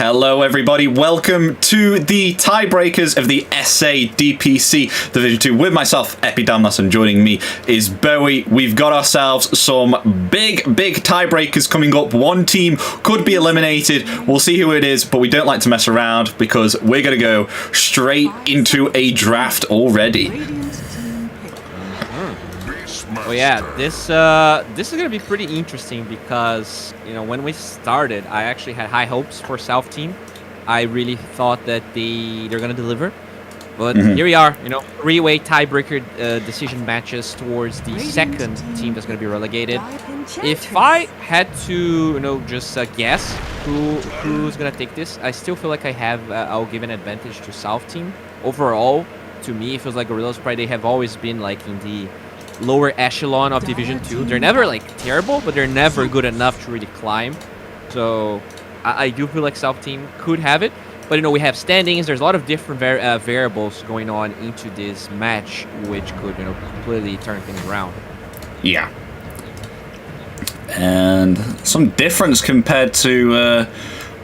Hello everybody, welcome to the tiebreakers of the SA DPC Division 2 with myself, Epidamnos, and joining me is Bowie. We've got ourselves some big tiebreakers coming up. One team could be eliminated, we'll see who it is, but we don't like to mess around because we're going to go straight into a draft already. Oh yeah, this is gonna be pretty interesting because, you know, when we started, I actually had high hopes for South Team. I really thought that they're gonna deliver, but here we are. You know, three-way tiebreaker decision matches towards the second team that's gonna be relegated. If I had to, you know, just guess who's gonna take this, I still feel like I'll give an advantage to South Team. Overall, to me, it feels like Gorillas Pride, they have always been like in the lower echelon of Division 2. They're never like terrible, but they're never good enough to really climb. So I do feel like South Team could have it. But, you know, we have standings. There's a lot of different variables going on into this match, which could, you know, completely turn things around. Yeah. And some difference compared to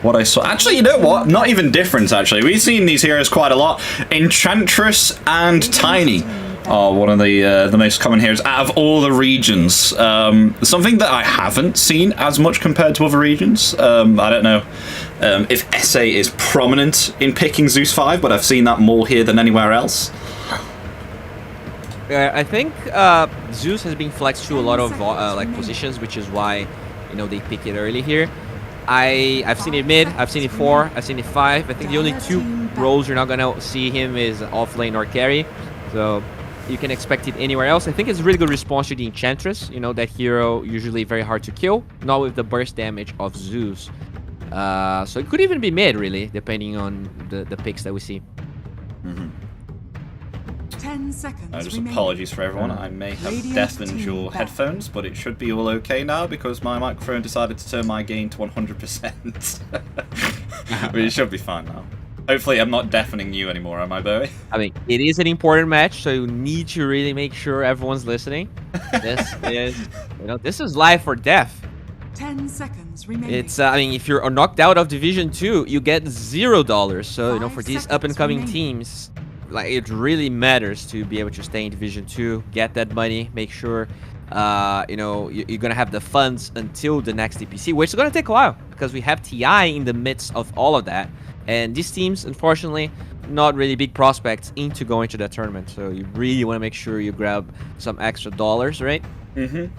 what I saw. Actually, you know what? Not even difference, actually. We've seen these heroes quite a lot. Enchantress and Tiny are one of the most common heroes out of all the regions. Something that I haven't seen as much compared to other regions. I don't know if SA is prominent in picking Zeus 5, but I've seen that more here than anywhere else. I think Zeus has been flexed to a lot of like positions, which is why, you know, they pick it early here. I've seen it mid, I've seen it 4, I've seen it 5. I think the only 2 roles you're not gonna see him is off lane or carry. So you can expect it anywhere else. I think it's a really good response to the Enchantress. You know, that hero usually very hard to kill, not with the burst damage of Zeus. So it could even be mid, really, depending on the picks that we see. 10 seconds. Just apologies for everyone. I may have deafened your headphones, but it should be all okay now because my microphone decided to turn my gain to 100%. But it should be fine now. Hopefully I'm not deafening you anymore, am I, Bowie? I mean, it is an important match, so you need to really make sure everyone's listening. This is, you know, this is life or death. 10 seconds remaining. It's, I mean, if you're knocked out of Division 2, you get $0. So, you know, for these up-and-coming teams, like, it really matters to be able to stay in Division 2, get that money, make sure, you know, you're going to have the funds until the next DPC, which is going to take a while because we have TI in the midst of all of that. And these teams, unfortunately, not really big prospects into going to that tournament. So you really want to make sure you grab some extra dollars, right? And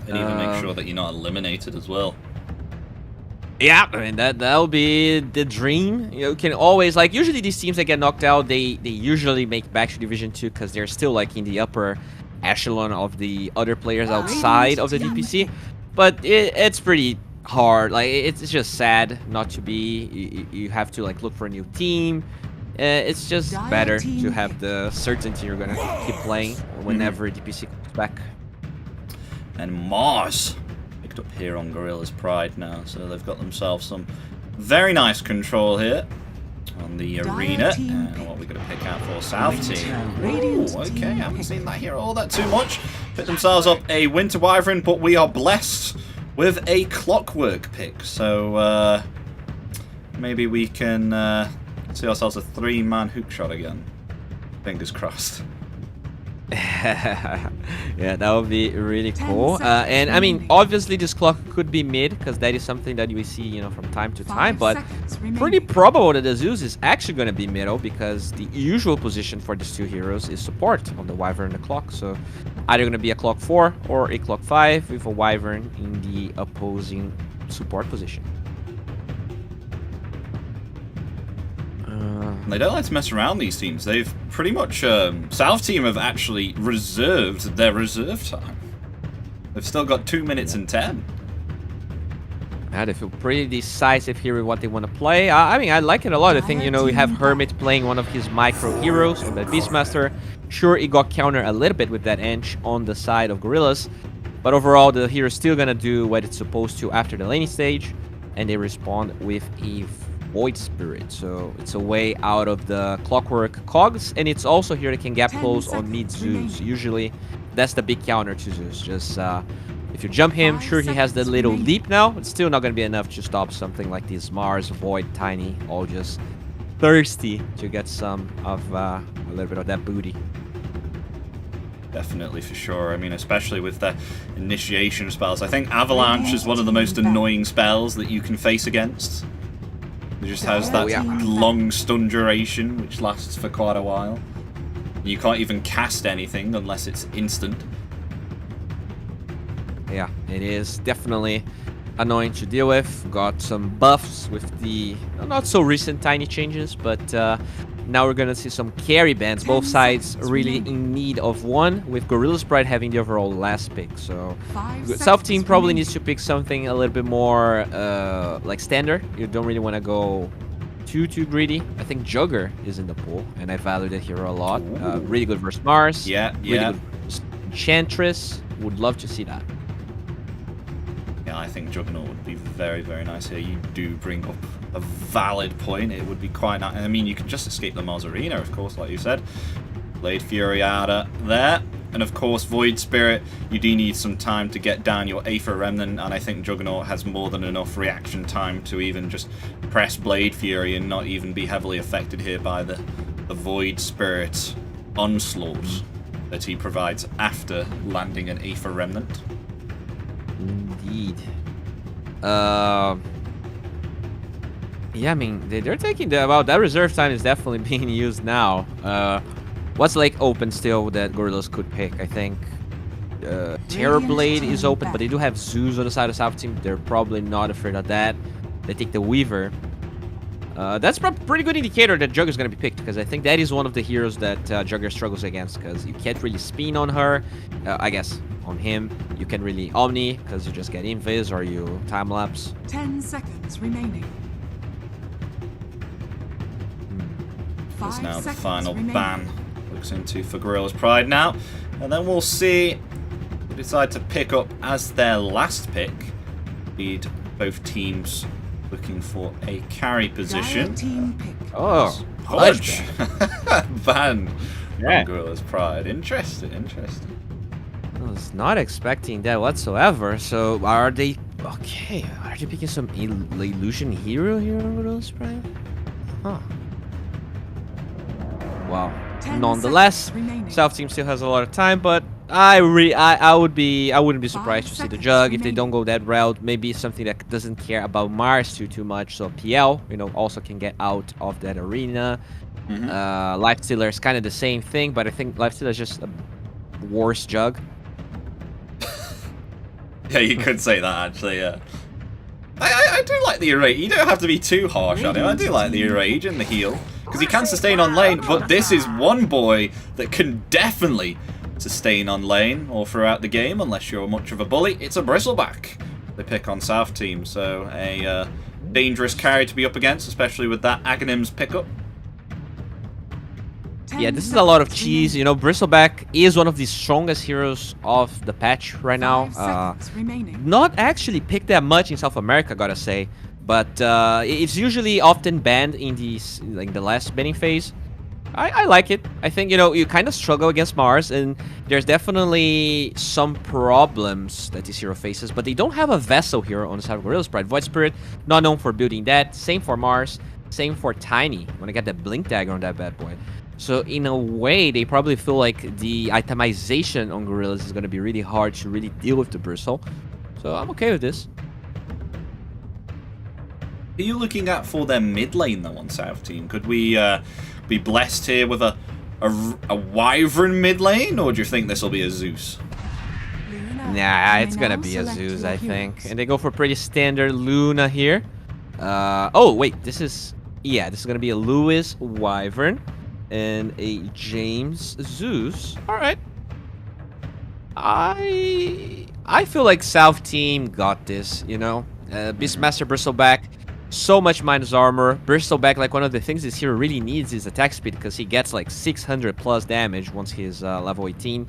even make sure that you're not eliminated as well. Yeah, I mean, that'll be the dream. You can always, like, usually these teams that get knocked out, they usually make back to Division 2 because they're still, like, in the upper echelon of the other players outside of the DPC. But it's pretty hard. Like, it's just sad not to be. You have to, like, look for a new team. It's just better to have the certainty you're gonna keep playing whenever DPC comes back. And Mars picked up here on Gorillas Pride now, so they've got themselves some very nice control here on the arena. And what we're going to pick out for South Team. Ooh, okay, I haven't seen that here all that too much. Picked themselves up a Winter Wyvern, but we are blessed with a Clockwork pick. So maybe we can see ourselves a 3-man hookshot again. Fingers crossed. Yeah, that would be really cool. And I mean, obviously this clock could be mid because that is something that we see, you know, from time to time, but pretty probable that the Zeus is actually going to be middle because the usual position for these 2 heroes is support on the Wyvern and the clock. So either going to be a clock 4 or a clock 5 with a Wyvern in the opposing support position. They don't like to mess around, these teams. They've pretty much... South Team have actually reserved their reserve time. They've still got 2 minutes and 10. Yeah, they feel pretty decisive here with what they want to play. I mean, I like it a lot. I think, you know, we have Hermit playing one of his micro heroes on the Beastmaster. Sure, it got countered a little bit with that Ench on the side of Gorillas. But overall, the hero is still going to do what it's supposed to after the laning stage. And they respond with a Void Spirit, so it's a way out of the Clockwork cogs, and it's also here they can gap close on mid Zeus. Usually that's the big counter to Zeus, just If you jump him, 5 sure, he has that seconds little remaining. leap now. It's still not going to be enough to stop something like these Mars, Void, Tiny, all just thirsty to get some of a little bit of that booty. Definitely, for sure. I mean, especially with the initiation spells. I think Avalanche is one of the most annoying spells that you can face against. It just has that long stun duration, which lasts for quite a while. You can't even cast anything unless it's instant. Yeah, it is definitely annoying to deal with. Got some buffs with the not so recent Tiny changes, but now we're gonna see some carry bans. Both sides really in need of one, with Gorilla's Pride having the overall last pick. So South team probably needs to pick something a little bit more like standard. You don't really want to go too greedy. I think Jugger is in the pool, and I value that hero a lot. Really good versus Mars. Yeah, really yeah. good versus Enchantress. Would love to see that. Yeah, I think Juggernaut would be very, very nice here. You do bring up a valid point. It would be quite nice. I mean, you can just escape the Mars Arena, of course, like you said. Blade Fury out of there. And of course, Void Spirit, you do need some time to get down your Aether Remnant, and I think Juggernaut has more than enough reaction time to even just press Blade Fury and not even be heavily affected here by the Void Spirit onslaught that he provides after landing an Aether Remnant. Indeed. Yeah, I mean, they're taking that reserve time is definitely being used now. What's like open still that Gorillas could pick? I think Terrorblade is open, but they do have Zeus on the side of South team. They're probably not afraid of that. They take the Weaver. That's a pretty good indicator that Jugger's going to be picked, because I think that is one of the heroes that Jugger struggles against, because you can't really spin on her. I guess on him you can really Omni, because you just get Invis or you time lapse. 10 seconds remaining. There's 5 now the seconds final remaining. ban. Looks into for Gorilla's Pride now. And then we'll see who decide to pick up as their last pick. Indeed, both teams looking for a carry position. Dire team pick. Oh, Hodge! Ban Yeah. on Gorilla's Pride. Interesting, interesting. I was not expecting that whatsoever. So are they okay? Are they picking some illusion hero here on Gorillas Pride? Huh. Wow. 10 Nonetheless, seconds remaining. South team still has a lot of time, but I wouldn't be surprised to see the 5 Jug seconds if they don't go that route. Maybe something that doesn't care about Mars too much. So PL, also can get out of that arena. Lifestealer is kind of the same thing, but I think Lifestealer is just a worse Jug. Yeah, you could say that actually, yeah. I do like the Enrage. You don't have to be too harsh on him. I do like the Enrage and the heal, because he can sustain on lane, but this is one boy that can definitely sustain on lane or throughout the game, unless you're much of a bully. It's a Bristleback they pick on South team, so a dangerous carry to be up against, especially with that Aghanims pickup. Yeah, this is a lot of cheese. Bristleback is one of the strongest heroes of the patch right now. 5 seconds remaining. Not actually picked that much in South America, gotta say, but it's usually often banned in the last banning phase. I like it. I think you kind of struggle against Mars, and there's definitely some problems that this hero faces, but they don't have a vessel hero on the side of Gorilla's Pride. Void Spirit, not known for building that. Same for Mars. Same for Tiny. When I get that Blink Dagger on that bad boy. So in a way, they probably feel like the itemization on Gorillas is going to be really hard to really deal with the Bristle. So I'm okay with this. Are you looking at for their mid lane though on South team? Could we be blessed here with a Wyvern mid lane, or do you think this will be a Zeus? Nah, it's going to be a Zeus, I think. And they go for pretty standard Luna here. Oh, wait, this is going to be a Lewis Wyvern. And a James Zeus. All right. I feel like South team got this, Beastmaster Bristleback, so much minus armor. Bristleback, like one of the things this hero really needs is attack speed, because he gets like 600 plus damage once he's level 18.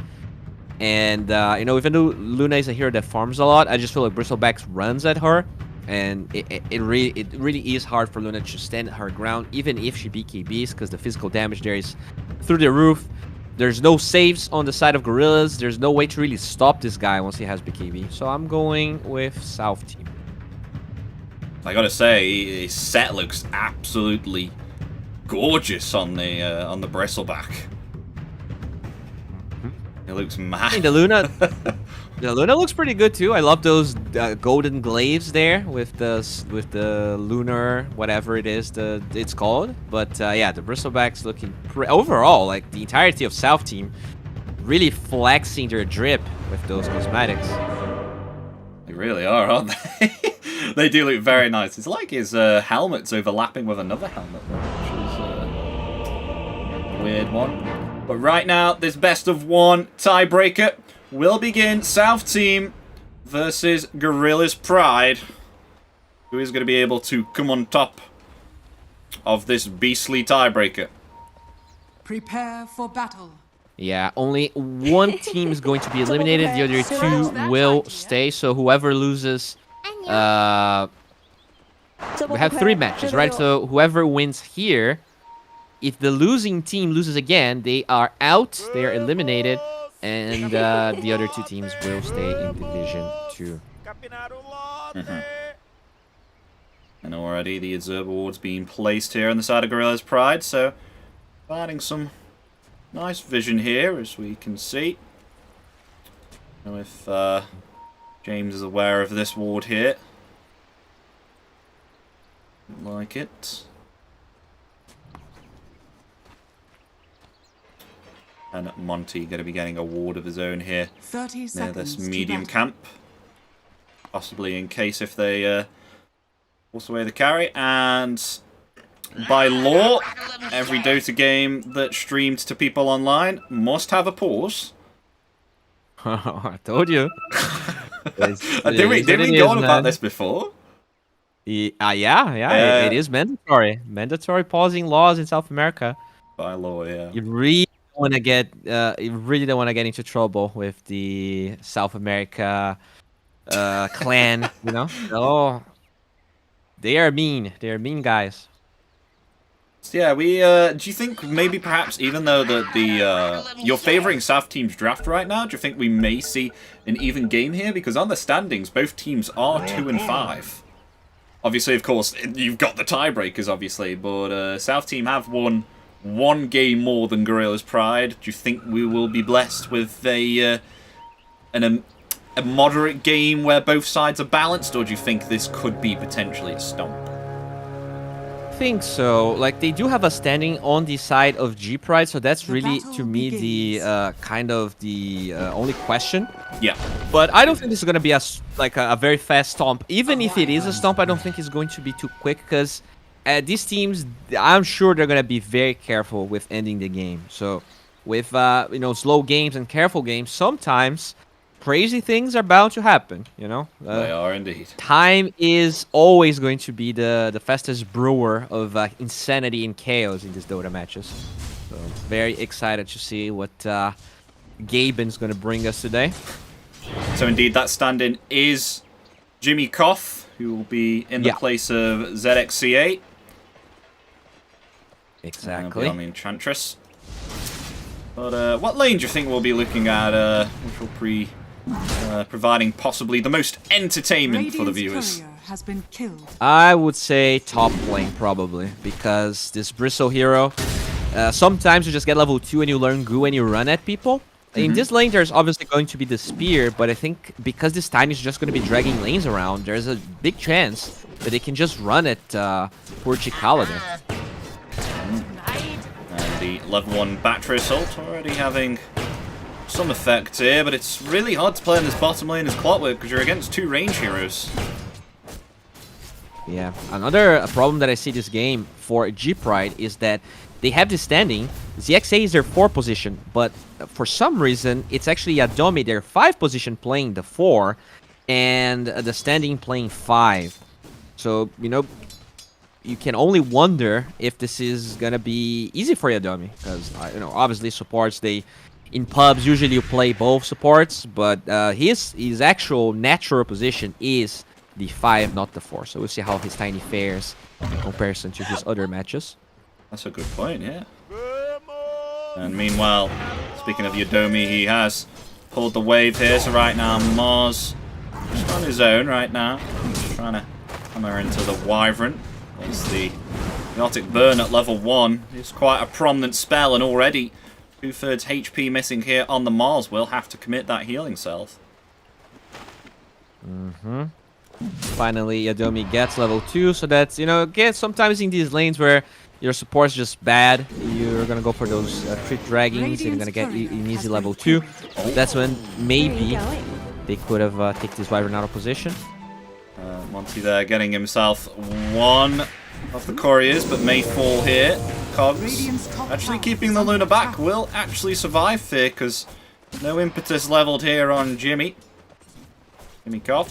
And, even though Luna is a hero that farms a lot, I just feel like Bristleback runs at her. And it really is hard for Luna to stand her ground, even if she BKBs, because the physical damage there is through the roof. There's no saves on the side of Gorillas. There's no way to really stop this guy once he has BKB. So I'm going with South Team. I gotta say, his set looks absolutely gorgeous on the bristleback. It looks mad. Hey, the Luna looks pretty good too. I love those golden glaives there with the lunar whatever it is it's called. But yeah, the bristleback's looking overall like the entirety of South Team really flexing their drip with those cosmetics. They really are, aren't they? They do look very nice. It's like his helmet's overlapping with another helmet, which is a weird one. But right now, this best of one tiebreaker will begin. South Team versus Gorilla's Pride. Who is going to be able to come on top of this beastly tiebreaker? Prepare for battle. Yeah, only one team is going to be eliminated. The other two will stay. So whoever loses, we have 3 matches, right? So whoever wins here, if the losing team loses again, they are out. They are eliminated, and the other 2 teams will stay in Division 2. And already the Observer Ward's being placed here on the side of Gorilla's Pride, so providing some nice vision here, as we can see. I don't know if James is aware of this ward here. Like it. And Monty going to be getting a ward of his own here 30 near seconds this medium to battle. camp. Possibly in case if they force away the carry. And by law, every Dota game that's streamed to people online must have a pause. I told you. Did we go on about this before? Yeah, it is mandatory. Mandatory pausing laws in South America. By law, yeah. You really don't want to get into trouble with the South America clan, you know? Oh, they are mean. They are mean guys. Yeah, we do you think maybe perhaps even though you're favoring South Team's draft right now, do you think we may see an even game here? Because on the standings, both teams are 2 and 5. Obviously, of course, you've got the tiebreakers, obviously, but South Team have won 1 game more than Gorilla's Pride. Do you think we will be blessed with a moderate game where both sides are balanced, or do you think this could be potentially a stomp? I think so. Like, they do have a standing on the side of G Pride, so that's really, to me, the kind of the only question. Yeah. But I don't think this is going to be a very fast stomp. Even if it is a stomp, I don't think it's going to be too quick, because these teams, I'm sure they're going to be very careful with ending the game. So with slow games and careful games, sometimes crazy things are bound to happen, you know? They are indeed. Time is always going to be the fastest brewer of insanity and chaos in these Dota matches. So very excited to see what Gaben's going to bring us today. So indeed, that stand-in is Jimmy Koff, who will be in the place of ZXC8. Exactly. On the Enchantress. But what lane do you think we'll be looking at, which will be providing possibly the most entertainment for the viewers? Has been killed. I would say top lane probably, because this Bristle hero, sometimes you just get level 2 and you learn Goo and you run at people. In this lane, there's obviously going to be the spear, but I think because this Tiny is just going to be dragging lanes around, there's a big chance that they can just run at poor Chikalader. And the level 1 Battery Assault already having some effect here, but it's really hard to play in this bottom lane as Clockwork because you're against 2 range heroes. Yeah, another problem that I see this game for G Pride is that they have this standing. ZXA is their 4 position, but for some reason, it's actually Adomi, their 5 position, playing the 4, and the standing playing 5. So, you can only wonder if this is gonna be easy for Adomi, because, obviously supports, in pubs, usually you play both supports, but his actual natural position is the 5, not the 4. So we'll see how his Tiny fares in comparison to his other matches. That's a good point, yeah. And meanwhile, speaking of Yodomi, he has pulled the wave here. So right now, Mars just on his own right now. He's trying to hammer into the Wyvern. It's the Hypnotic Burn at level 1. It's quite a prominent spell, and already 2/3 HP missing here on the Mars. Will have to commit that healing self. Finally, Yodomi gets level 2, so that's, you know, again, sometimes in these lanes where your support's just bad, you're gonna go for those crit dragons, and you're gonna get an easy level 2. That's when maybe they could have taken this Wyvern out of position. Monty there getting himself one of the couriers, but may fall here. Cogs actually keeping the Luna back, will actually survive here, because no impetus leveled here on Jimmy. Jimmy Cobb.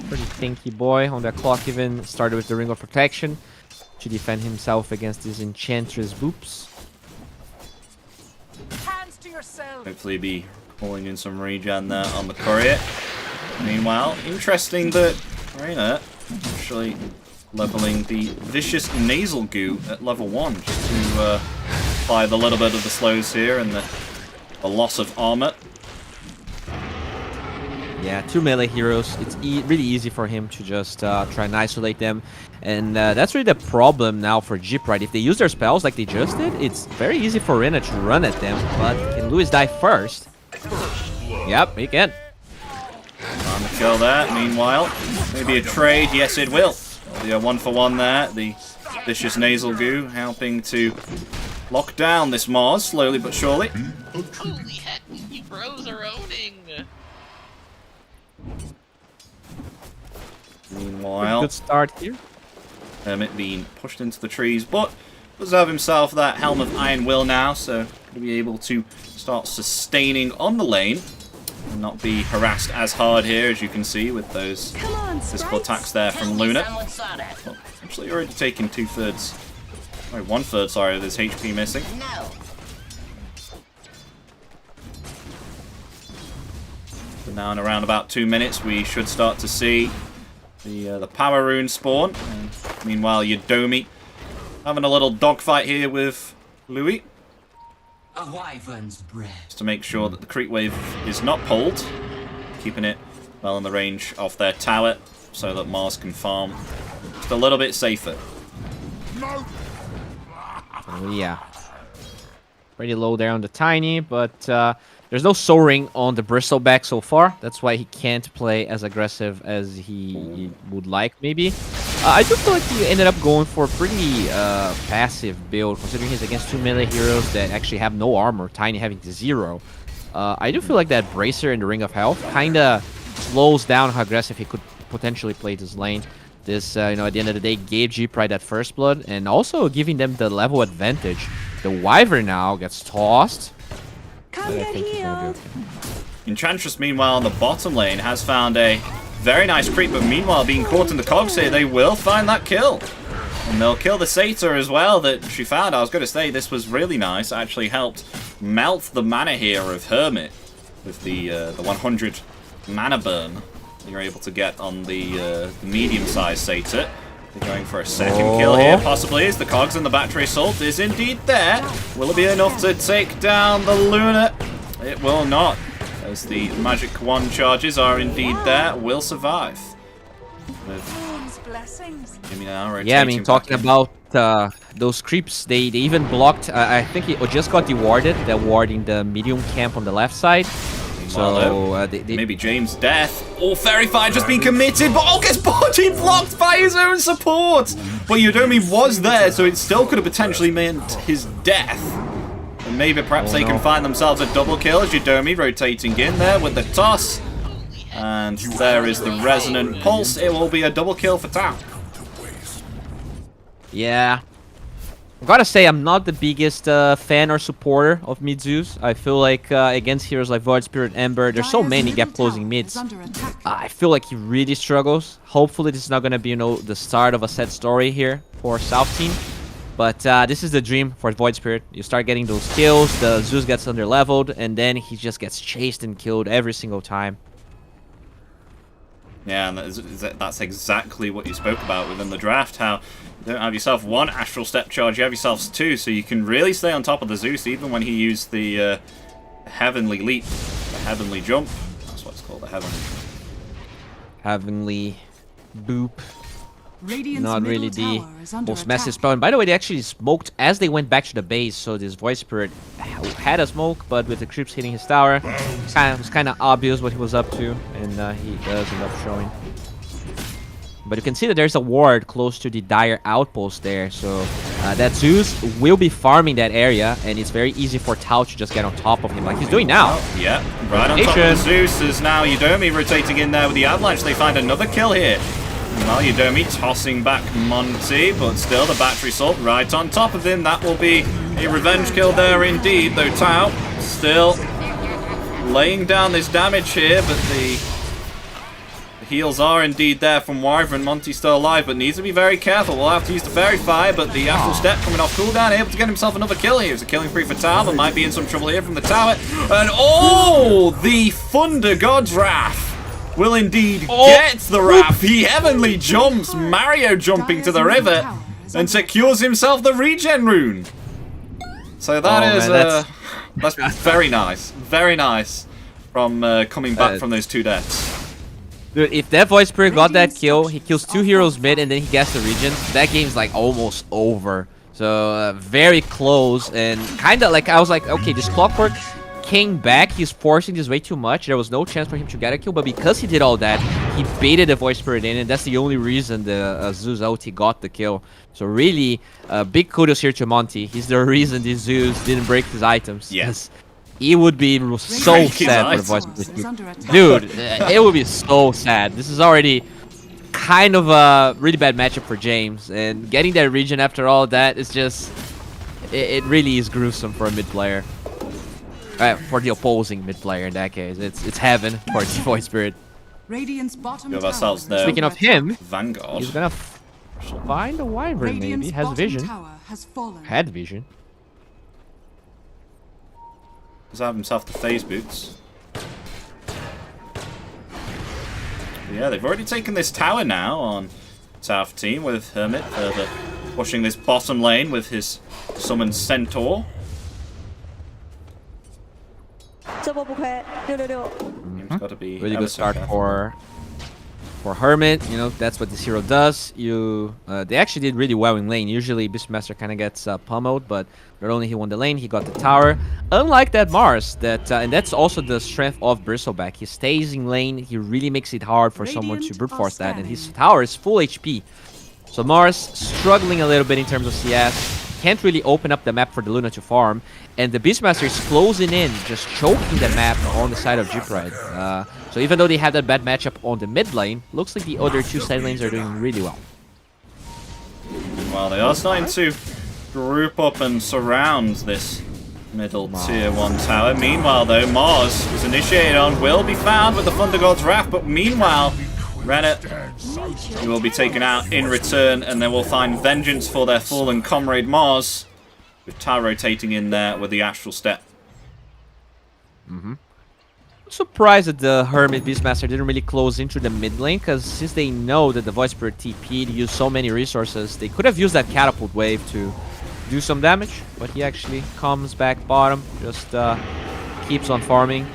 Pretty tinky boy on that clock, even started with the Ring of Protection to defend himself against these Enchantress boops. Hands to yourself. Hopefully be calling in some regen there on the courier. Meanwhile, interesting that Reina actually leveling the Vicious Nasal Goo at level 1 just to apply the little bit of the slows here and the loss of armor. Yeah, 2 melee heroes. It's really easy for him to just try and isolate them. And that's really the problem now for Jeep, right? If they use their spells like they just did, it's very easy for Reyna to run at them. But can Lewis die first? Yep, he can. On the kill there. Meanwhile, maybe a trade. Yes, it will. There'll be a 1-for-1 there. The Vicious Nasal Goo helping to lock down this Mars slowly but surely. Holy heck, you bros are owning! Meanwhile, Good start here. Hermit being pushed into the trees, but does have himself that Helm of Iron Will now, so going to be able to start sustaining on the lane and not be harassed as hard here, as you can see with those physical attacks there from Luna. Well, actually already taking 2/3, sorry, 1/3, sorry, of his HP missing. But now in around about 2 minutes, we should start to see the power rune spawn. And meanwhile, Yodomi having a little dogfight here with Louis. A wyvern's breath. Just to make sure that the creep wave is not pulled, keeping it well in the range of their tower so that Mars can farm just a little bit safer. Oh, yeah. Pretty low there on the Tiny, but there's no soaring on the Bristleback so far. That's why he can't play as aggressive as he would like, maybe. I do feel like he ended up going for a pretty passive build, considering he's against 2 melee heroes that actually have no armor, Tiny having 0. I do feel like that Bracer in the Ring of Health kind of slows down how aggressive he could potentially play this lane. This, you know, at the end of the day, gave G-Pride that first blood, and also giving them the level advantage. The Wyvern now gets tossed. But I think he's gonna be okay. Enchantress, meanwhile, on the bottom lane, has found a very nice creep, but meanwhile, being caught in the cogs here, they will find that kill. And they'll kill the Satyr as well that she found. I was going to say, this was really nice. Actually helped melt the mana here of Hermit with the 100 mana burn that you're able to get on the medium-sized Satyr. They're going for a second kill here, possibly, as the cogs and the battery assault is indeed there. Will it be enough to take down the Luna? It will not, as the magic wand charges are indeed there. Will survive. With Jimmy now rotating. Yeah, I mean, talking about those creeps, they even blocked. I think he just got dewarded. They're warding the medium camp on the left side. So maybe James' death. Oh, Fairy Fire just being committed, but oh, gets body blocked by his own support. But Yodomi was there, so it still could have potentially meant his death. And maybe perhaps they can find themselves a double kill as Yodomi rotating in there with the toss. And there is the Resonant Pulse. It will be a double kill for Tao. Yeah. I gotta say, I'm not the biggest fan or supporter of mid Zeus. I feel like against heroes like Void Spirit, Ember, there's so many gap closing mids. I feel like he really struggles. Hopefully this is not gonna be, you know, the start of a sad story here for South team. But this is the dream for Void Spirit. You start getting those kills, the Zeus gets under leveled, and then he just gets chased and killed every single time. Yeah, and that's exactly what you spoke about within the draft, how you don't have yourself one astral step charge, you have yourselves two, so you can really stay on top of the Zeus even when he used the heavenly leap, the heavenly jump. That's what it's called, the Heavenly boop. Radiant's Not middle really the tower is under most massive attack. spell. And by the way, they actually smoked as they went back to the base, so this Void Spirit had a smoke, but with the creeps hitting his tower, it was kind of obvious what he was up to, and he does end up showing. But you can see that there's a ward close to the Dire Outpost there, so that Zeus will be farming that area, and it's very easy for Tau to just get on top of him, like he's doing now. Yeah, right on top of the Zeus is now Yudomi rotating in there with the Avalanche. They find another kill here. Well, Yudomi tossing back Monty, but still the battery salt right on top of him. That will be a revenge kill there indeed, though Tau still laying down this damage here, but the heals are indeed there from Wyvern. Monty's still alive, but needs to be very careful. We'll have to use the Fairy Fire, but the Astral Step coming off cooldown, able to get himself another kill here. It's a killing spree for Tau, but might be in some trouble here from the tower. And oh, the Thunder God's Wrath will indeed get the Wrath. He heavenly jumps, Mario jumping to the river, and secures himself the regen rune. So that that's very nice. Very nice from coming back from those two deaths. Dude, if that Void Spirit got that kill, he kills 2 heroes mid and then he gets the regen, that game's like almost over. So very close, and kind of like I was like, okay, this Clockwork came back, he's forcing this way too much, there was no chance for him to get a kill, but because he did all that, he baited the Void Spirit in, and that's the only reason the Zeus ulti got the kill. So really, big kudos here to Monty. He's the reason the Zeus didn't break his items. Yes. It would be so sad for the Void Spirit. Dude, it would be so sad. This is already kind of a really bad matchup for James, and getting that regen after all that is just, it really is gruesome for a mid player. For the opposing mid player in that case, it's heaven for the Void Spirit. Radiant's bottom We have tower ourselves is there. Speaking of him, Vanguard. he's gonna find a Wyvern maybe. Radiant's Has bottom vision. tower has fallen. Had vision. Does have himself the phase boots. Yeah, they've already taken this tower now on South team with Hermit further pushing this bottom lane with his summoned Centaur. He's got to be Really ever good so start careful. for Hermit. You know, that's what this hero does. They actually did really well in lane. Usually Beastmaster kind of gets pummeled, but not only he won the lane, he got the tower. Unlike that Mars, and that's also the strength of Bristleback. He stays in lane. He really makes it hard for someone to brute force that, and his tower is full HP. So Mars struggling a little bit in terms of CS. Can't really open up the map for the Luna to farm, and the Beastmaster is closing in, just choking the map on the side of Jeepride. So even though they have that bad matchup on the mid lane, looks like the other two side lanes are doing really well. Well, they are starting to group up and surround this middle tier 1 tower. Meanwhile, though, Mars was initiated on, will be found with the Thunder God's Wrath, but meanwhile, Rennet will be taken out in return, and they will find vengeance for their fallen comrade Mars, with Tau rotating in there with the Astral Step. I'm surprised that the Hermit Beastmaster didn't really close into the mid lane, because since they know that the Void Spirit TP'd, used so many resources, they could have used that Catapult Wave to do some damage, but he actually comes back bottom, just keeps on farming.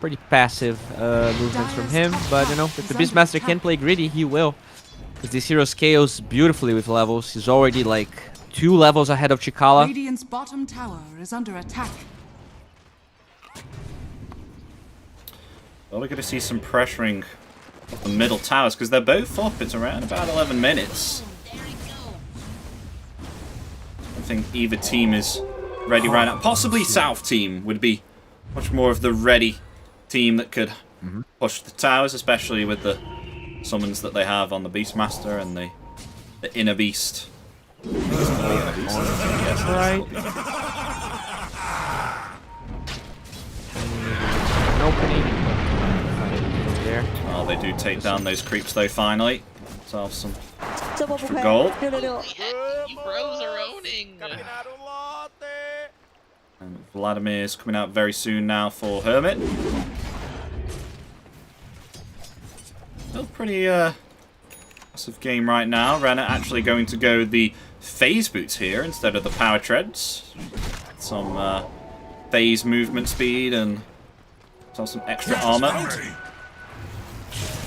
Pretty passive movements from him, but you know, if the Beastmaster can play greedy, he will. Because this hero scales beautifully with levels. He's already like 2 levels ahead of Chikala. Radiant's bottom tower is under attack. Well, we're going to see some pressuring of the middle towers, because they're both up. It's around about 11 minutes. I think either team is ready right now. Possibly South team would be much more of the ready team that could push the towers, especially with the summons that they have on the Beastmaster and the Inner Beast. Right. An opening. There. Oh, they do take down those creeps though finally. So some gold. Holy heck, you bros are owning. And Vladimir's coming out very soon now for Hermit. Still pretty massive game right now. Renner actually going to go the phase boots here instead of the power treads. Some phase movement speed and some extra armor.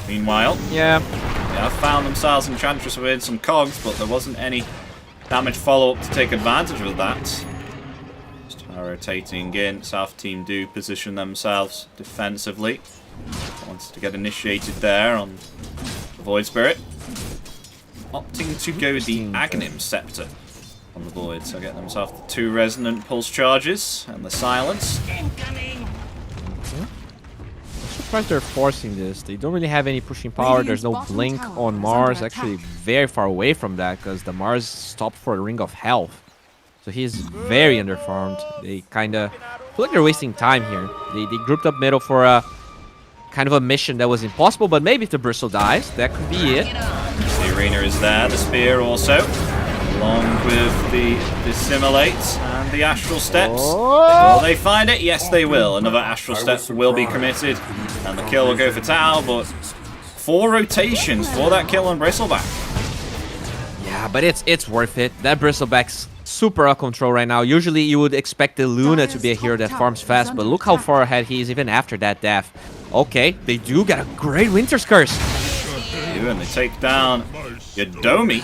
Meanwhile, Yeah. they have found themselves Enchantress with some cogs, but there wasn't any damage follow-up to take advantage of that. Just rotating in. South team do position themselves defensively. Wants to get initiated there on the Void Spirit. Opting to go the Aghanim Scepter on the Void, so get themselves the 2 Resonant Pulse Charges and the Silence. I'm surprised they're forcing this. They don't really have any pushing power. There's no blink on Mars. Actually, very far away from that because the Mars stopped for a Ring of Health. So he's very underfarmed. They kind of feel like they're wasting time here. They grouped up middle for a kind of a mission that was impossible, but maybe if the Bristle dies, that could be it. The Arena is there, the Spear also, along with the Dissimulate and the Astral Steps. Will they find it? Yes, they will. Another Astral Steps will be committed, and the kill will go for Tau, but 4 rotations for that kill on Bristleback. Yeah, but it's worth it. That Bristleback's super out of control right now. Usually you would expect the Luna to be a hero that farms fast, but look how far ahead he is even after that death. Okay, they do get a great Winter's Curse. And they take down Yadomi.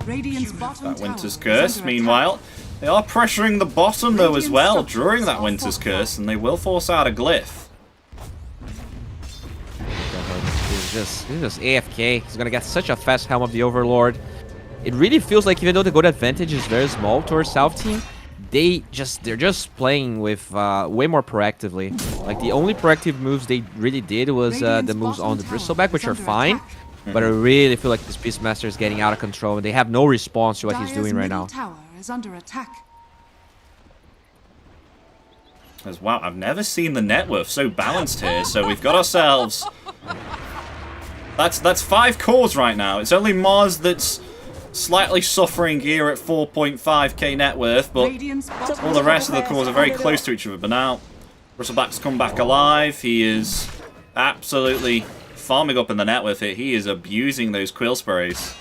Radiant's bottom That Winter's tower is Curse. under Meanwhile, they are pressuring the bottom though as well during that Winter's Curse, and they will force out a Glyph. He's just AFK. He's gonna get such a fast Helm of the Overlord. It really feels like even though the gold advantage is very small towards South team, they're just playing with way more proactively. Like the only proactive moves they really did was the moves on the Bristleback, which are fine. But I really feel like this Beastmaster is getting out of control, and they have no response to what he's doing right now. Tower is under attack. As wow, I've never seen the net worth so balanced here. So we've got ourselves. That's 5 cores right now. It's only Mars that's slightly suffering here at 4.5k net worth, but all the rest of the cores are very close to each other. But now, Bristleback's come back alive. He is absolutely farming up in the net worth here. He is abusing those Quill Sprays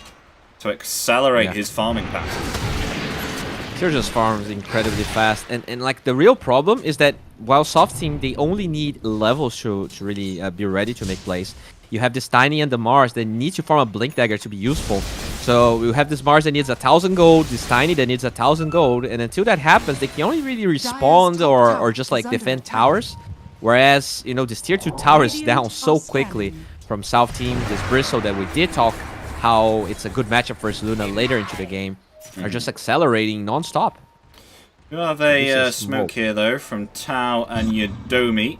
to accelerate his farming pattern. Just farms incredibly fast, and like the real problem is that while Soft team they only need levels to really be ready to make plays. You have this Tiny and the Mars that need to farm a Blink Dagger to be useful. So you have this Mars that needs 1,000 gold, this Tiny that needs 1,000 gold, and until that happens, they can only really respawn or just like defend towers. Whereas, you know, this tier 2 tower is down so quickly from South team. This Bristle that we did talk how it's a good matchup versus Luna later into the game are just accelerating non-stop. We have a smoke here though from Tau and Yadomi.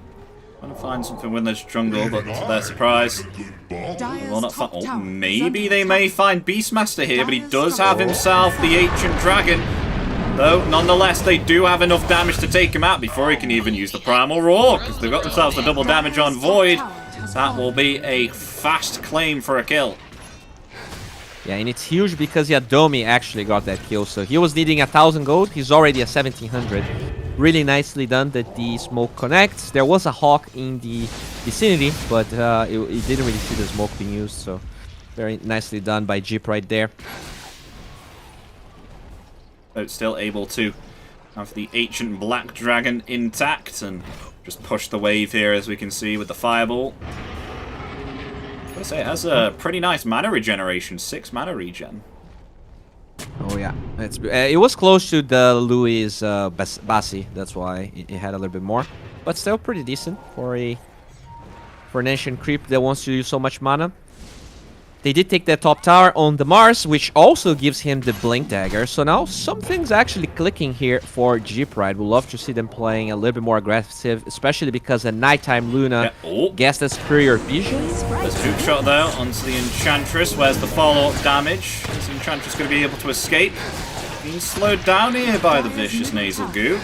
Trying to find something with this jungle, but to their surprise, will not find. Oh, maybe they may find Beastmaster here, but he does have himself the Ancient Dragon. Though, nonetheless, they do have enough damage to take him out before he can even use the Primal Roar, because they've got themselves the double damage on Void. That will be a fast claim for a kill. Yeah, and it's huge because Yadomi actually got that kill. So he was needing 1,000 gold. He's already at 1,700. Really nicely done that the smoke connects. There was a Hawk in the vicinity, but it didn't really see the smoke being used. So very nicely done by Jeep right there. So it's still able to have the Ancient Black Dragon intact and just push the wave here, as we can see with the Fireball. I say it has a pretty nice mana regeneration, 6 mana regen. Oh yeah, it was close to the Louis Bassi, that's why it had a little bit more, but still pretty decent for an ancient creep that wants to use so much mana. They did take that top tower on the Mars, which also gives him the Blink Dagger. So now something's actually clicking here for Jeep Ride. We'd love to see them playing a little bit more aggressive, especially because a nighttime Luna gets that superior vision. There's Hook Shot though onto the Enchantress. Where's the follow-up damage? Is the Enchantress going to be able to escape? Being slowed down here by the vicious Nasal Goo.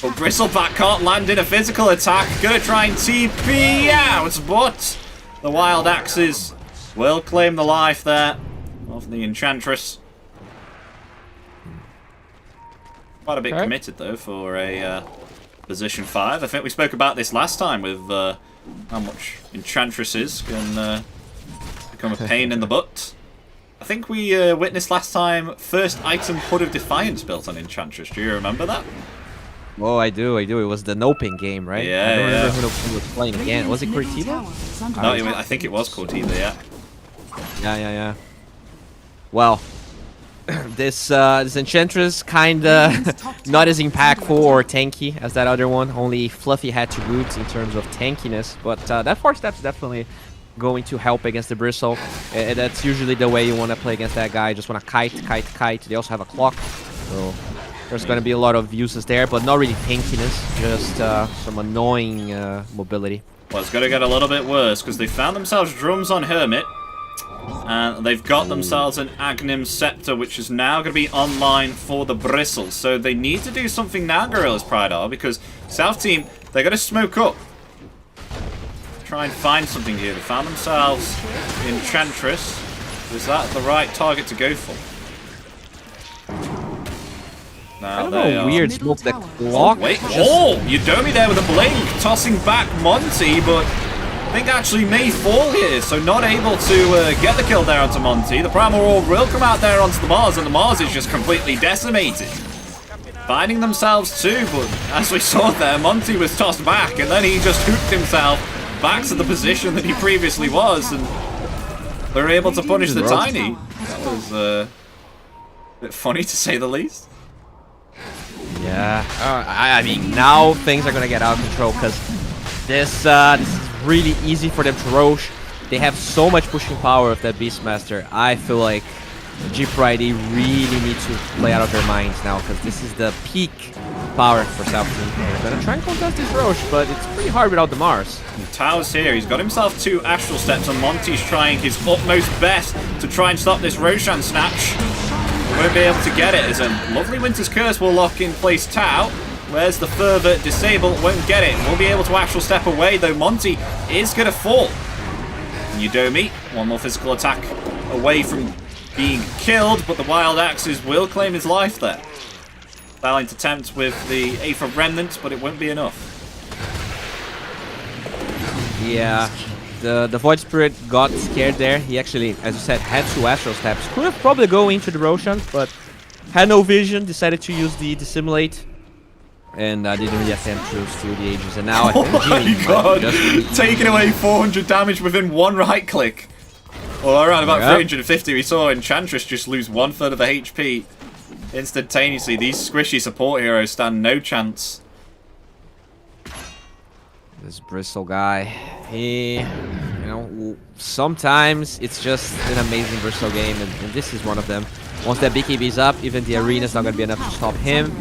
But Bristleback can't land in a physical attack. Gonna try and TP out, but the Wild Axes will claim the life there of the Enchantress. Quite a bit committed though for a position 5. I think we spoke about this last time with how much Enchantresses can become a pain in the butt. I think we witnessed last time first item Hood of Defiance built on Enchantress. Do you remember that? Oh, I do. It was the Noping game, right? Yeah, I don't remember yeah. who was playing again. Was it Curitiba? No, I think it was Cortiva, yeah. Yeah. Well, this Enchantress kinda not as impactful or tanky as that other one. Only Fluffy had to root in terms of tankiness, but that 4-step's definitely going to help against the Bristle. And that's usually the way you want to play against that guy. Just want to kite. They also have a clock, so there's going to be a lot of uses there, but not really tankiness, just some annoying mobility. Well, it's going to get a little bit worse because they found themselves drums on Hermit. And they've got themselves an Agnim Scepter, which is now going to be online for the Bristle. So they need to do something now, Gorilla's Pride are, because South Team, they're going to smoke up. Try and find something here. They found themselves Enchantress. Is that the right target to go for? Now I don't they know, are... weird smoke the clock. Wait, Yudomi there with a blink, tossing back Monty, but I think actually may fall here, so not able to get the kill there onto Monty. The Primal Roar will come out there onto the Mars, and the Mars is just completely decimated. Finding themselves too, but as we saw there, Monty was tossed back, and then he just hooked himself back to the position that he previously was, and they were able to punish the Tiny. That was a bit funny to say the least. Yeah, I mean, now things are gonna get out of control because this is really easy for them to Roche. They have so much pushing power with that Beastmaster. I feel like G-Pride really need to play out of their minds now because this is the peak power for South Team. They're gonna try and contest this Roche, but it's pretty hard without the Mars. Tao's here. He's got himself 2 Astral Steps, and Monty's trying his utmost best to try and stop this Roshan snatch. Won't be able to get it as a lovely Winter's Curse will lock in place Tao. Where's the further disable? Won't get it. Will be able to Astral Step away, though Monty is going to fall. Yudomi, one more physical attack away from being killed, but the Wild Axes will claim his life there. Valiant attempt with the Aether Remnant, but it won't be enough. Yeah, the Void Spirit got scared there. He actually, as you said, had 2 Astral Steps. Could have probably go into the Roshan, but had no vision, decided to use the Dissimulate. And didn't really attempt to steal the Aegis. And now I think my god! Taking away 400 damage within 1 right click. Well, around about 350, we saw Enchantress just lose 1/3 of the HP instantaneously. These squishy support heroes stand no chance. This Bristle guy, sometimes it's just an amazing Bristle game, and this is one of them. Once that BKB's up, even the arena's not going to be enough to stop him.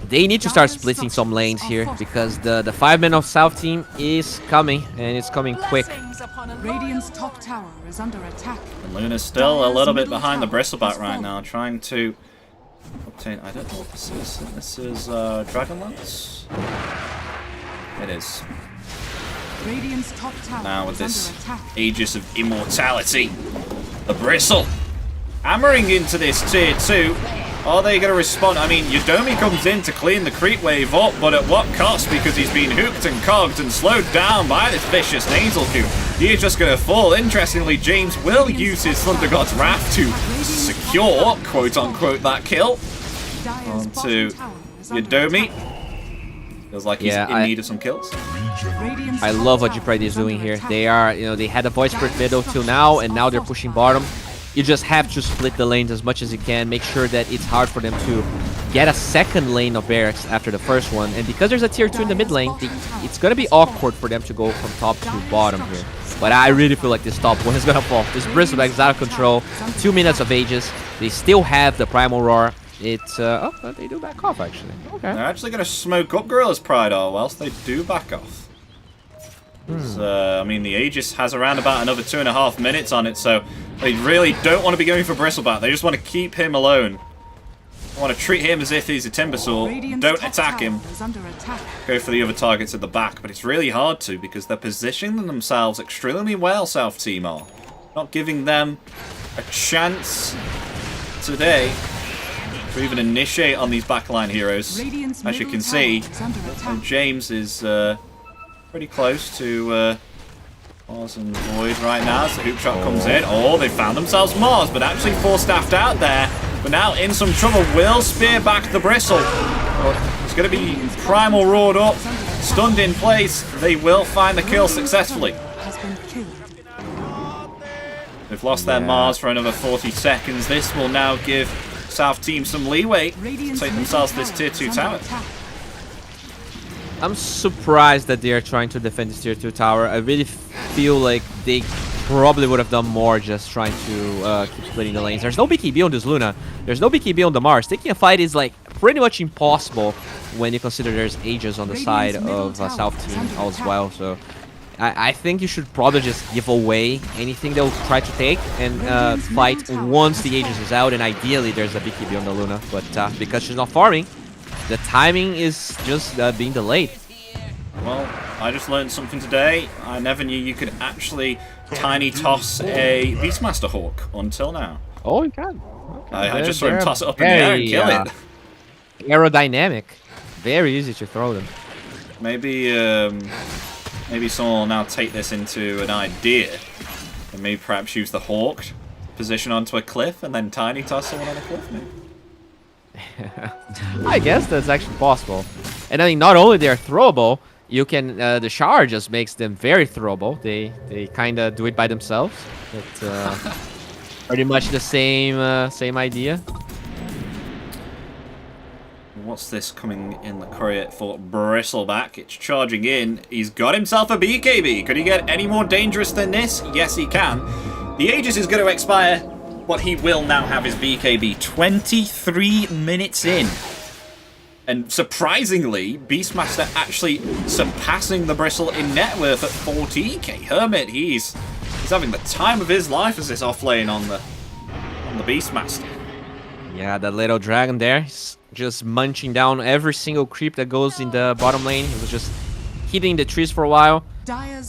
They need to start splitting some lanes here, because the 5-man of South Team is coming, and it's coming quick. Radiant's top tower is under attack. And Luna's still a little bit behind the Bristleback right now, trying to obtain... I don't know what this is. This is Dragonlance? It is. Radiant's top tower Now with is this under attack. Aegis of Immortality, the Bristle hammering into this tier 2. Are they going to respond? I mean, Yudomi comes in to clean the creep wave up, but at what cost? Because he's been hooked and cogged and slowed down by this vicious nasal coup. He is just going to fall. Interestingly, James will use his Thunder God's Wrath to secure, quote-unquote, that kill onto Yudomi. Feels like he's in need of some kills. I love what G-Pride is doing here. They are, they had a Void Spirit middle till now, and now they're pushing bottom. You just have to split the lanes as much as you can. Make sure that it's hard for them to get a second lane of barracks after the first one. And because there's a tier 2 in the mid lane, it's going to be awkward for them to go from top to bottom here. But I really feel like this top one is going to fall. This Bristleback is out of control. 2 minutes of Aegis. They still have the Primal Roar. It's, oh, but they do back off, actually. Okay. They're actually going to smoke up Gorilla's Pride, whilst they do back off. I mean, the Aegis has around about another 2.5 minutes on it, so they really don't want to be going for Bristleback. They just want to keep him alone. They want to treat him as if he's a Timbersaw. Don't attack him. Go for the other targets at the back, but it's really hard to because they're positioning themselves extremely well, South Team are. Not giving them a chance today to even initiate on these backline heroes. As you can see, James is... pretty close to Mars and Void right now as the hook shot comes in. Oh, they found themselves Mars, but actually force-staffed out there. But now in some trouble. Will spear back the Bristle. It's going to be Primal roared up, stunned in place. They will find the kill successfully. Has been killed. They've lost their Mars for another 40 seconds. This will now give South Team some leeway to take themselves this tier 2 tower. I'm surprised that they are trying to defend this tier 2 tower. I really feel like they probably would have done more just trying to keep splitting the lanes. There's no BKB on this Luna. There's no BKB on the Mars. Taking a fight is like pretty much impossible when you consider there's Aegis on the side of South Team as well. So I think you should probably just give away anything they'll try to take and fight once the Aegis is out. And ideally there's a BKB on the Luna. But because she's not farming, the timing is just being delayed. Well, I just learned something today. I never knew you could actually tiny toss a Beastmaster Hawk until now. Oh, you can. Okay. I just saw him toss it up in the air and kill it. Aerodynamic. Very easy to throw them. Maybe maybe someone will now take this into an idea. And maybe perhaps use the Hawk position onto a cliff and then tiny toss someone on a cliff, maybe. I guess that's actually possible. And I mean, not only they're throwable, you can the shower just makes them very throwable. They kind of do it by themselves. But pretty much the same idea. What's this coming in the courier for Bristleback? It's charging in. He's got himself a BKB. Could he get any more dangerous than this? Yes, he can. The Aegis is going to expire, but he will now have his BKB 23 minutes in. And surprisingly, Beastmaster actually surpassing the Bristle in net worth at 40k. Hermit, he's having the time of his life as this offlane on the Beastmaster. Yeah, that little dragon there, he's just munching down every single creep that goes in the bottom lane. He was just hitting the trees for a while.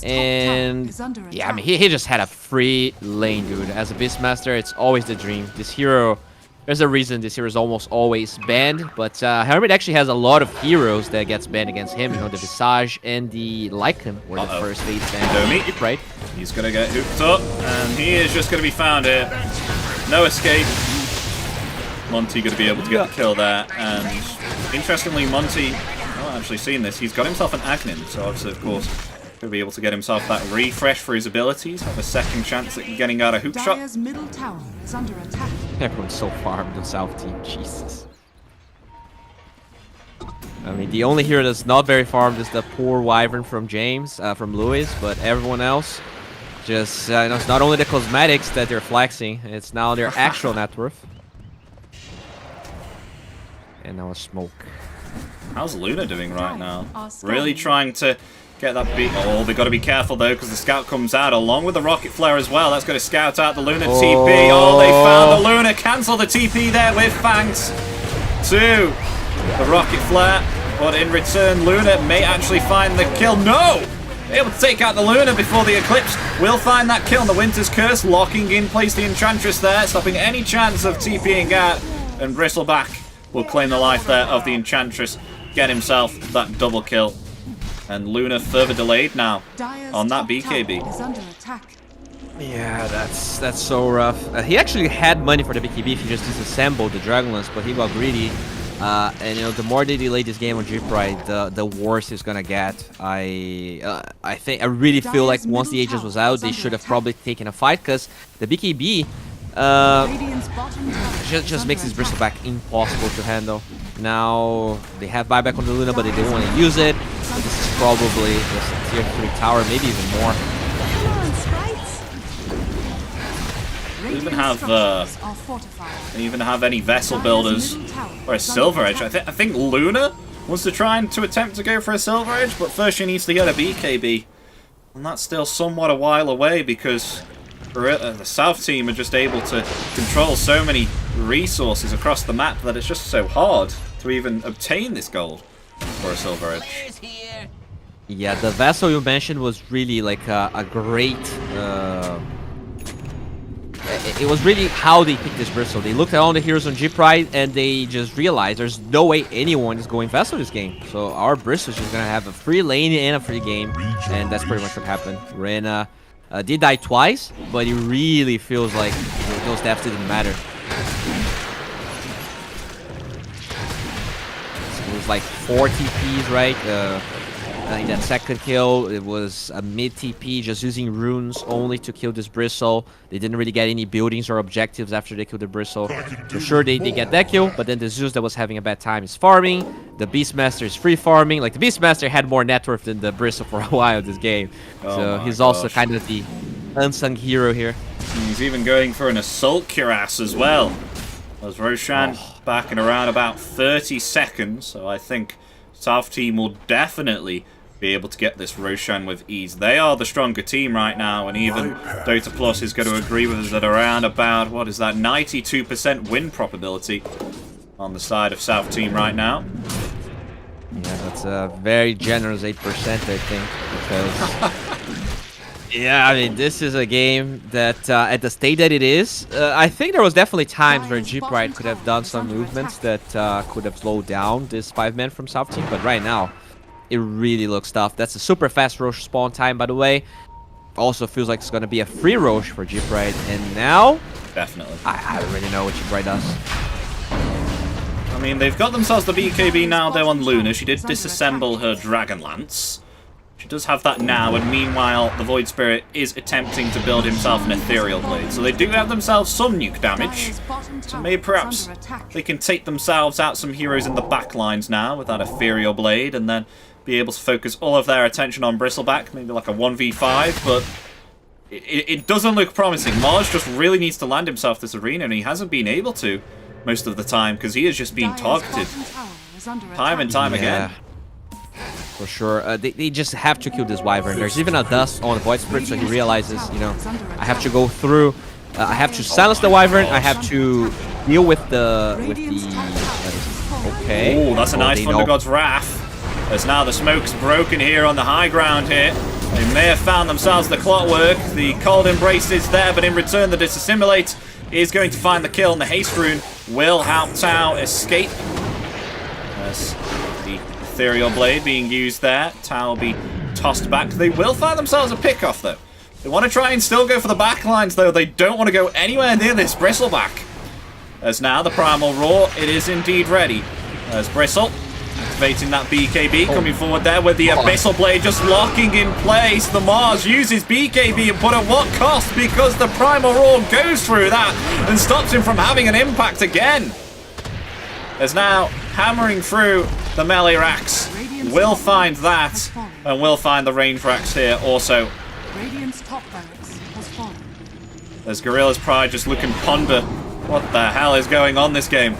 And yeah, I mean, he just had a free lane, dude. As a Beastmaster, it's always the dream. This hero, there's a reason this hero is almost always banned, but Hermit actually has a lot of heroes that gets banned against him. You know, the Visage and the Lycan were the first phase banned. Right? He's gonna get hooked up, and he is just gonna be found here. No escape. Monty gonna be able to get the kill there, and interestingly, Monty, I've not actually seen this. He's got himself an Aghanim, so obviously, of course, he'll be able to get himself that refresh for his abilities, have a second chance at getting out a hook shot. Dire's middle tower is under attack. Everyone's so farmed on South Team, Jesus. I mean, the only hero that's not very farmed is the poor Wyvern from James, from Lewis, but everyone else, just, you know, it's not only the cosmetics that they're flexing, it's now their actual net worth. And now a smoke. How's Luna doing right now? Really trying to get that beat. Oh, they've got to be careful though, because the scout comes out along with the rocket flare as well. That's going to scout out the Luna TP. Oh, they found the Luna. Cancel the TP there with thanks to the rocket flare. But in return, Luna may actually find the kill. No! Able to take out the Luna before the Eclipse will find that kill. And the Winter's Curse locking in place the Enchantress there, stopping any chance of TPing out. And Bristleback will claim the life there of the Enchantress, get himself that double kill. And Luna further delayed now on that BKB. Yeah, that's so rough. He actually had money for the BKB if he just disassembled the Dragonlance, but he got greedy. And you know, the more they delay this game on G-Pride, the worse it's gonna get. I really feel like once the Aegis was out, they should have probably taken a fight, because the BKB just makes this Bristleback impossible to handle. Now they have buyback on the Luna, but they don't want to use it. So this is probably just a tier 3 tower, maybe even more. They even have any vessel builders or a Silver Edge. I think Luna wants to try and attempt to go for a Silver Edge, but first she needs to get a BKB, and that's still somewhat a while away because the South team are just able to control so many resources across the map that it's just so hard to even obtain this gold for a Silver Edge. Yeah, the vessel you mentioned was really like a great. It was really how they picked this Bristle. They looked at all the heroes on G-Pride and they just realized there's no way anyone is going Vessel this game. So our Bristol is just gonna have a free lane and a free game, and that's pretty much what happened. Reyna Did die twice, but it really feels like those deaths didn't matter. So it was like 4 TPs, right? In that second kill, it was a mid TP, just using runes only to kill this Bristle. They didn't really get any buildings or objectives after they killed the Bristle. For sure, they get that kill, but then the Zeus that was having a bad time is farming. The Beastmaster is free farming. Like, the Beastmaster had more net worth than the Bristle for a while this game. So he's also kind of the unsung hero here. He's even going for an Assault Cuirass as well. As Roshan back in around about 30 seconds, so I think South Team will definitely be able to get this Roshan with ease. They are the stronger team right now, and even Dota Plus is going to agree with us at around about, what is that, 92% win probability on the side of South Team right now. Yeah, that's a very generous 8%, I think, because... yeah, I mean, this is a game that, at the state that it is, I think there was definitely times where Jeeprite could have done some movements that could have slowed down this 5-man from South Team, but right now, it really looks tough. That's a super fast Roche spawn time, by the way. Also feels like it's going to be a free Roche for Jeeprite, and now... Definitely. I don't really know what Jeeprite does. I mean, they've got themselves the BKB now, though, on Luna. She did disassemble her Dragon Lance. She does have that now, and meanwhile, the Void Spirit is attempting to build himself an Ethereal Blade. So they do have themselves some nuke damage. So maybe perhaps they can take themselves out some heroes in the back lines now with that Ethereal Blade, and then be able to focus all of their attention on Bristleback, maybe like a 1v5, but it doesn't look promising. Mars just really needs to land himself this arena, and he hasn't been able to most of the time, because he has just been targeted time and time again. For sure. They just have to kill this Wyvern. There's even a dust on the Void Spirit, so he realizes, you know, I have to go through. I have to silence the Wyvern. I have to deal with the... okay. Oh, that's a nice Thunder God's Wrath. As now the smoke's broken here on the high ground here. They may have found themselves the clockwork. The Cold Embrace is there, but in return the Disassimilate is going to find the kill, and the Haste Rune will help Tau escape. As the Ethereal Blade being used there. Tau will be tossed back. They will find themselves a pick-off, though. They want to try and still go for the backlines, though. They don't want to go anywhere near this Bristleback. As now the Primal Roar, it is indeed ready. As Bristle activating that BKB, coming forward there with the Abyssal Blade just locking in place. The Mars uses BKB, but at what cost? Because the Primal Roar goes through that and stops him from having an impact again. As now hammering through the melee racks. Will find that, and will find the range racks here also. As Gorilla's Pride just looking ponder what the hell is going on this game.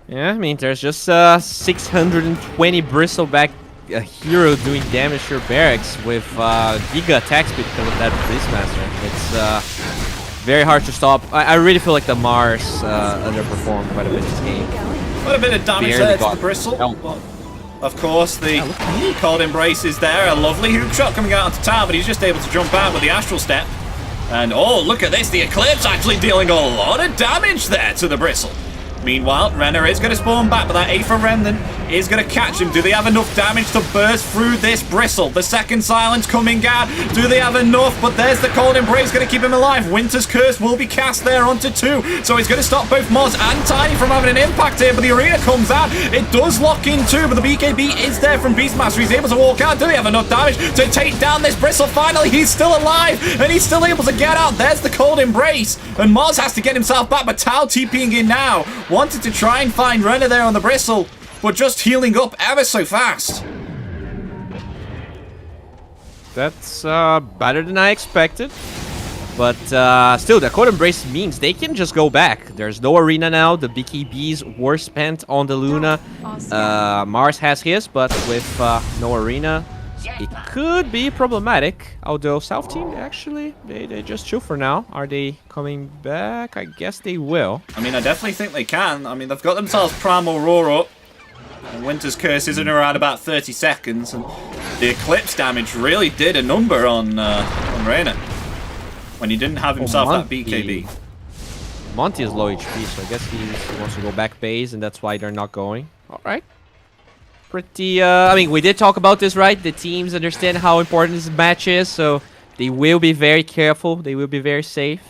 Yeah, I mean, there's just 620 Bristleback hero doing damage to your barracks with giga attack speed because of that Beastmaster. It's very hard to stop. I really feel like the Mars underperformed quite a bit this game. Quite a bit of damage there to the Bristle. Of course, the Cold Embrace is there. A lovely hook shot coming out onto Tau, but he's just able to jump out with the Astral Step. And oh, look at this. The Eclipse actually dealing a lot of damage there to the Bristle. Meanwhile, Renner is going to spawn back, but that Aether Remnant is going to catch him. Do they have enough damage to burst through this Bristle? The second Silence coming out. Do they have enough? But there's the Cold Embrace going to keep him alive. Winter's Curse will be cast there onto 2. So he's going to stop both Moz and Tiny from having an impact here. But the arena comes out. It does lock in 2, but the BKB is there from Beastmaster. He's able to walk out. Do they have enough damage to take down this Bristle? Finally, he's still alive, and he's still able to get out. There's the Cold Embrace. And Moz has to get himself back, but Tau TPing in now. Wanted to try and find Renner there on the Bristle, but just healing up ever so fast. That's better than I expected. But still, the Cold Embrace means they can just go back. There's no arena now. The BKBs were spent on the Luna. Mars has his, but with no arena, it could be problematic. Although South Team, actually, they just chill for now. Are they coming back? I guess they will. I mean, I definitely think they can. I mean, they've got themselves Primal Roar up. And Winter's Curse is in around about 30 seconds. And the Eclipse damage really did a number on Reyna when he didn't have himself that BKB. Monty is low HP, so I guess he wants to go back base, and that's why they're not going. All right. Pretty, I mean, we did talk about this, right? The teams understand how important this match is, so They will be very careful. They will be very safe.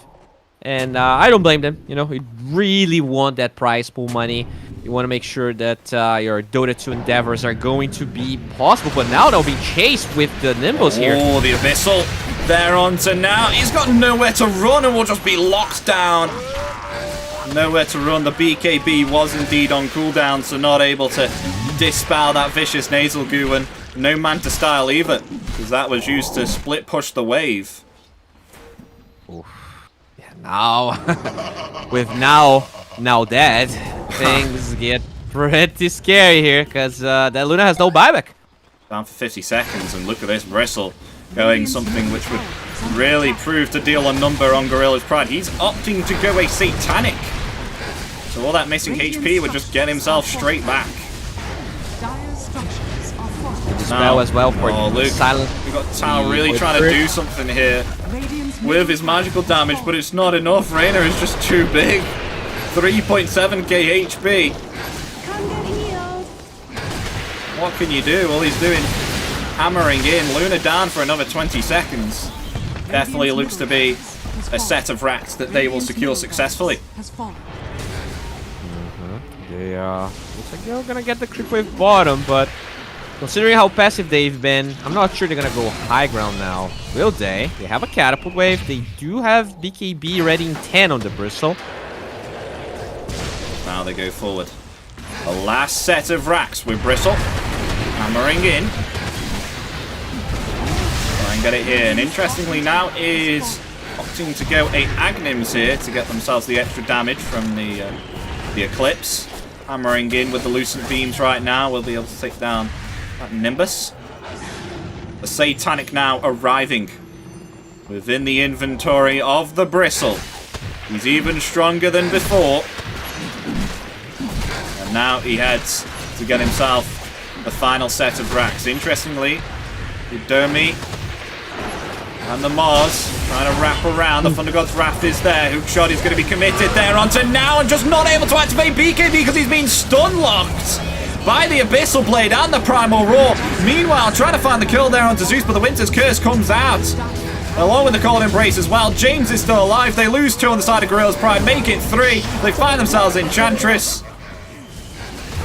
And I don't blame them. You know, you really want that prize pool money. You want to make sure that your Dota 2 endeavors are going to be possible. But now they'll be chased with the Nimbus here. Oh, the Abyssal. They're on to now. He's got nowhere to run and will just be locked down. Nowhere to run. The BKB was indeed on cooldown, so not able to dispel that vicious nasal goo, and no Manta style either, because that was used to split push the wave. Oof. Yeah, now, with now dead, things get pretty scary here, because that Luna has no buyback. Down for 50 seconds, and look at this Bristle going something which would really prove to deal a number on Gorilla's Pride. He's opting to go a Satanic. So all that missing HP would just get himself straight back. Dispel as well for silence. We've got Tao really trying to do something here with his magical damage, but it's not enough. Reyna is just too big. 3.7k HP. What can you do? All he's doing, hammering in. Luna down for another 20 seconds. Definitely looks to be a set of racks that they will secure successfully. They looks like they're gonna get the creep wave bottom, but considering how passive they've been, I'm not sure they're gonna go high ground now. Will they? They have a catapult wave. They do have BKB ready in 10 on the Bristle. Now they go forward. The last set of racks with Bristle. Hammering in. Try and get it here. And interestingly now is opting to go a Agnims here to get themselves the extra damage from the Eclipse. Hammering in with the Lucent Beams right now. We'll be able to take down that Nimbus. The Satanic now arriving within the inventory of the Bristle. He's even stronger than before. And now he heads to get himself the final set of racks. Interestingly, the Domi and the Mars trying to wrap around. The Thunder God's Wrath is there. Hookshot is going to be committed there onto now and just not able to activate BKB because he's been stun locked by the Abyssal Blade and the Primal Roar. Meanwhile, trying to find the kill there onto Zeus, but the Winter's Curse comes out along with the Cold Embrace as well. James is still alive. They lose 2 on the side of Gorilla's Pride, make it 3. They find themselves Enchantress,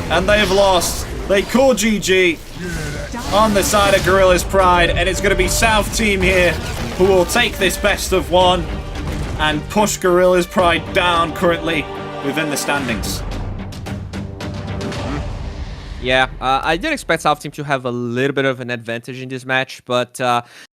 and they've lost. They call GG on the side of Gorilla's Pride, and it's going to be South Team here who will take this best of 1 and push Gorilla's Pride down currently within the standings. Yeah, I did expect South Team to have a little bit of an advantage in this match, but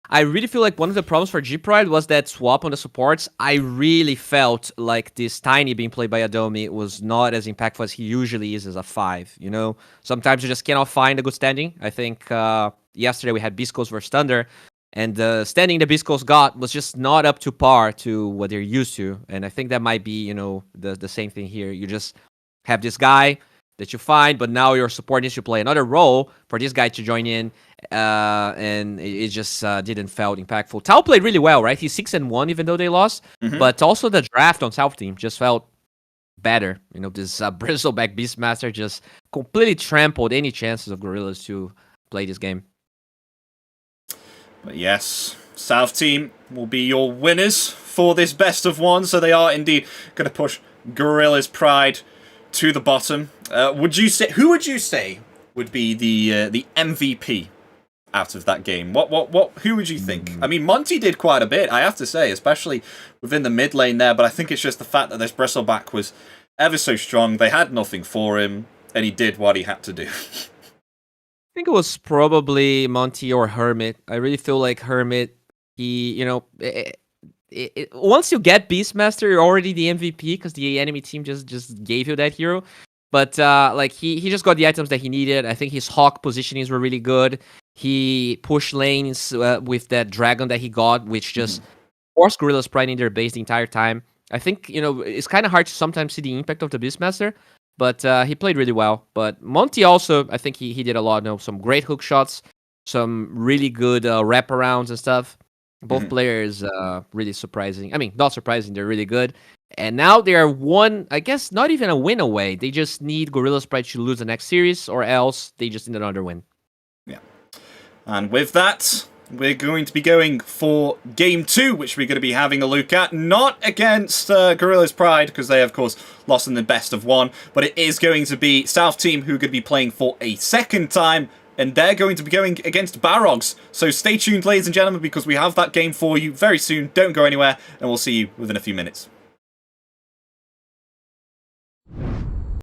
I really feel like one of the problems for G-Pride was that swap on the supports. I really felt like this Tiny being played by Adomi was not as impactful as he usually is as a 5, you know? Sometimes you just cannot find a good standing. I think yesterday we had Biscos versus Thunder, and the standing the Biscos got was just not up to par to what they're used to, and I think that might be, you know, the same thing here. You just have this guy that you find, but now your support needs to play another role for this guy to join in, and it just didn't felt impactful. Tao played really well, right? He's 6-1 even though they lost, but also the draft on South Team just felt better. You know, this Bristleback Beastmaster just completely trampled any chances of Gorillas to play this game. But yes, South Team will be your winners for this best of 1, so they are indeed going to push Gorilla's Pride to the bottom. Would you say, who would you say would be the MVP out of that game? Who would you think? I mean, Monty did quite a bit, I have to say, especially within the mid lane there, but I think it's just the fact that this Bristleback was ever so strong. They had nothing for him, and he did what he had to do. I think it was probably Monty or Hermit. I really feel like Hermit, he, you know, once you get Beastmaster, you're already the MVP because the enemy team just gave you that hero. But like he just got the items that he needed. I think his Hawk positionings were really good. He pushed lanes with that Dragon that he got, which just forced Gorilla's Pride in their base the entire time. I think, you know, it's kind of hard to sometimes see the impact of the Beastmaster, but he played really well. But Monty also, I think he did a lot. You know, some great hook shots, some really good wraparounds and stuff. Both players really surprising. I mean, not surprising, they're really good. And now they are one, I guess, not even a win away. They just need Gorilla's Pride to lose the next series, or else they just need another win. Yeah. And with that, we're going to be going for Game 2, which we're going to be having a look at. Not against Gorilla's Pride, because they, of course, lost in the best of 1. But it is going to be South Team who are going to be playing for a second time. And they're going to be going against Barogs. So stay tuned, ladies and gentlemen, because we have that game for you very soon. Don't go anywhere, and we'll see you within a few minutes.